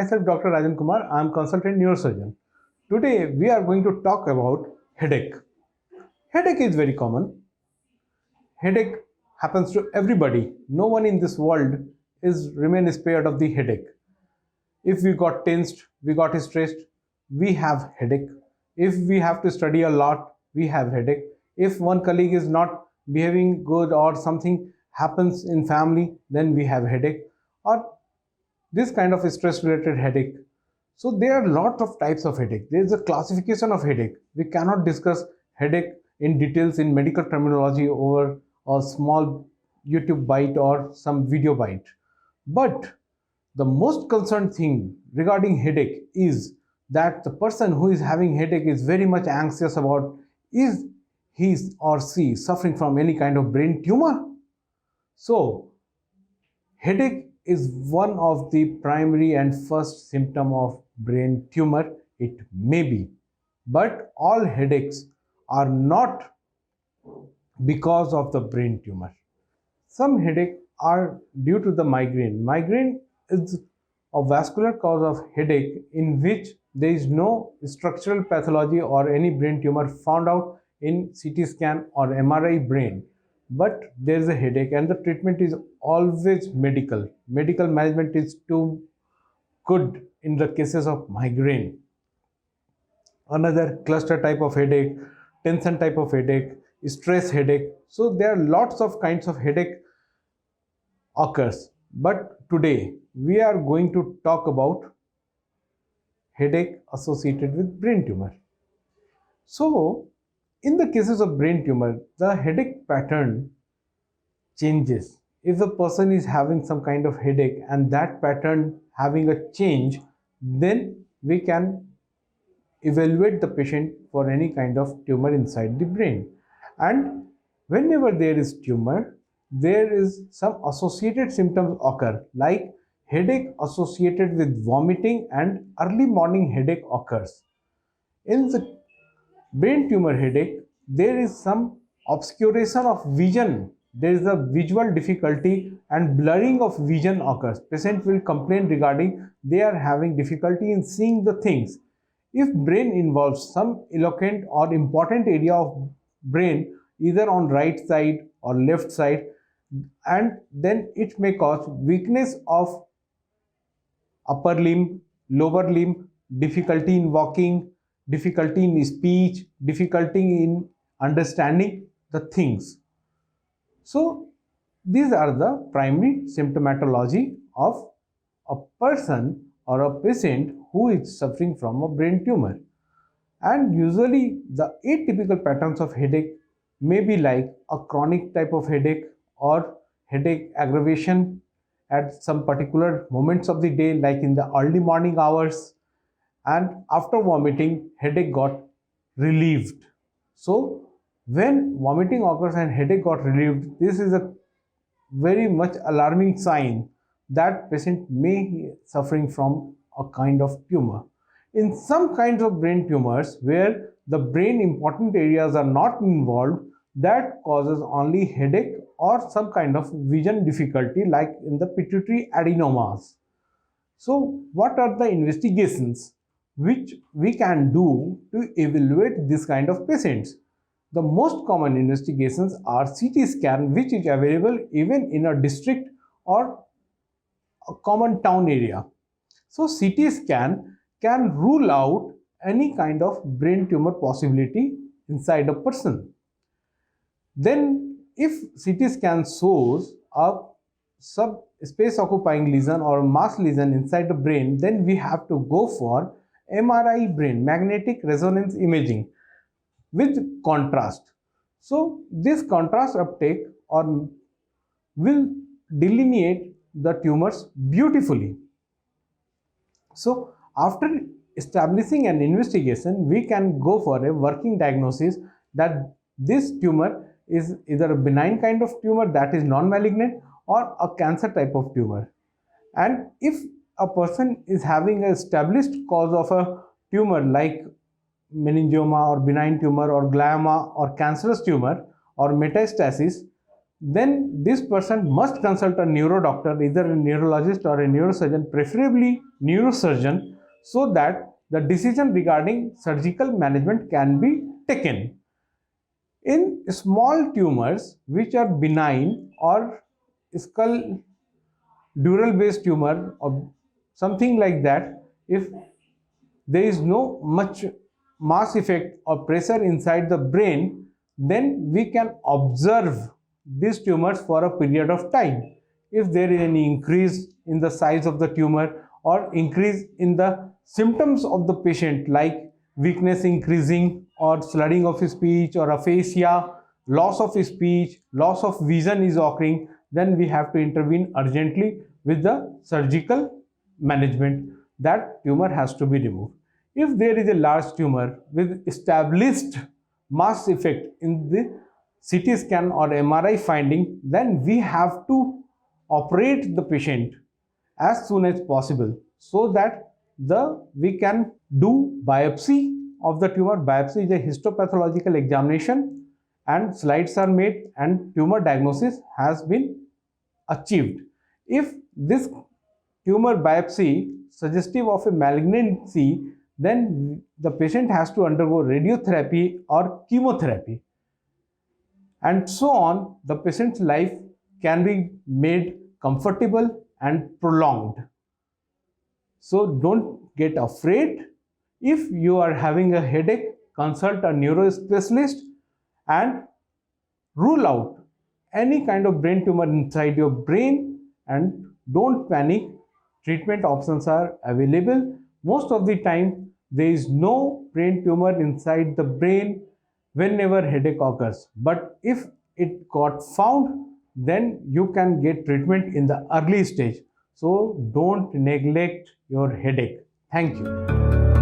myself Dr. Rajan Kumar. I am consultant neurosurgeon. Today we are going to talk about headache. Headache is very common. Headache happens to everybody. No one in this world remain spared of the headache. If we got tensed, we got stressed, we have headache. If we have to study a lot, we have headache. If one colleague is not behaving good or something happens in family, then we have headache or this kind of stress related headache. So there are lots of types of headache. There is a classification of headache. We cannot discuss headache in details in medical terminology over a small YouTube bite or some video bite. But the most concerned thing regarding headache is that the person who is having headache is very much anxious about is he or she suffering from any kind of brain tumor. So headache is one of the primary and first symptom of brain tumor. It may be, but all headaches are not because of the brain tumor. Some headache are due to the migraine. Migraine is a vascular cause of headache in which there is no structural pathology or any brain tumor found out in CT scan or MRI brain. But there is a headache and the treatment is always medical. Medical management is too good in the cases of migraine. Another cluster type of headache, tension type of headache, stress headache. So there are lots of kinds of headache occurs. But today we are going to talk about headache associated with brain tumor. So in the cases of brain tumor, the headache pattern changes. If the person is having some kind of headache and that pattern having a change, then we can evaluate the patient for any kind of tumor inside the brain. And whenever there is tumor, there is some associated symptoms occur, like headache associated with vomiting and early morning headache occurs. In the brain tumor headache, there is some obscuration of vision. There is a visual difficulty and blurring of vision occurs. Patient will complain regarding they are having difficulty in seeing the things. If brain involves some eloquent or important area of brain, either on right side or left side, and then it may cause weakness of upper limb, lower limb, difficulty in walking, difficulty in speech, difficulty in understanding the things. So these are the primary symptomatology of a person or a patient who is suffering from a brain tumor. And usually the atypical patterns of headache may be like a chronic type of headache or headache aggravation at some particular moments of the day, like in the early morning hours, and after vomiting headache got relieved. So when vomiting occurs and headache got relieved, this is a very much alarming sign that patient may be suffering from a kind of tumor. In some kinds of brain tumors where the brain important areas are not involved, that causes only headache or some kind of vision difficulty, like in the pituitary adenomas. So what are the investigations which we can do to evaluate this kind of patients? The most common investigations are CT scan, which is available even in a district or a common town area. So CT scan can rule out any kind of brain tumor possibility inside a person. Then if CT scan shows a space occupying lesion or mass lesion inside the brain, then we have to go for MRI brain, magnetic resonance imaging, with contrast. So this contrast uptake will delineate the tumors beautifully. So after establishing an investigation, we can go for a working diagnosis that this tumor is either a benign kind of tumor that is non-malignant or a cancer type of tumor. And if a person is having an established cause of a tumor like meningioma or benign tumor or glioma or cancerous tumor or metastasis, then this person must consult a neuro doctor, either a neurologist or a neurosurgeon, preferably neurosurgeon, so that the decision regarding surgical management can be taken. In small tumors which are benign or skull dural based tumor or something like that, if there is no much mass effect or pressure inside the brain, then we can observe these tumors for a period of time. If there is any increase in the size of the tumor or increase in the symptoms of the patient, like weakness increasing or slurring of speech or aphasia, loss of speech, loss of vision is occurring, then we have to intervene urgently with the surgical management. That tumor has to be removed. If there is a large tumor with established mass effect in the CT scan or MRI finding, then we have to operate the patient as soon as possible, so that we can do biopsy of the tumor. Biopsy is a histopathological examination, and slides are made and tumor diagnosis has been achieved. If this tumor biopsy suggestive of a malignancy, then the patient has to undergo radiotherapy or chemotherapy, and so on. The patient's life can be made comfortable and prolonged. So don't get afraid. If you are having a headache, consult a neuro specialist and rule out any kind of brain tumor inside your brain, and don't panic. Treatment options are available. Most of the time, there is no brain tumor inside the brain whenever headache occurs. But if it got found, then you can get treatment in the early stage. So don't neglect your headache. Thank you.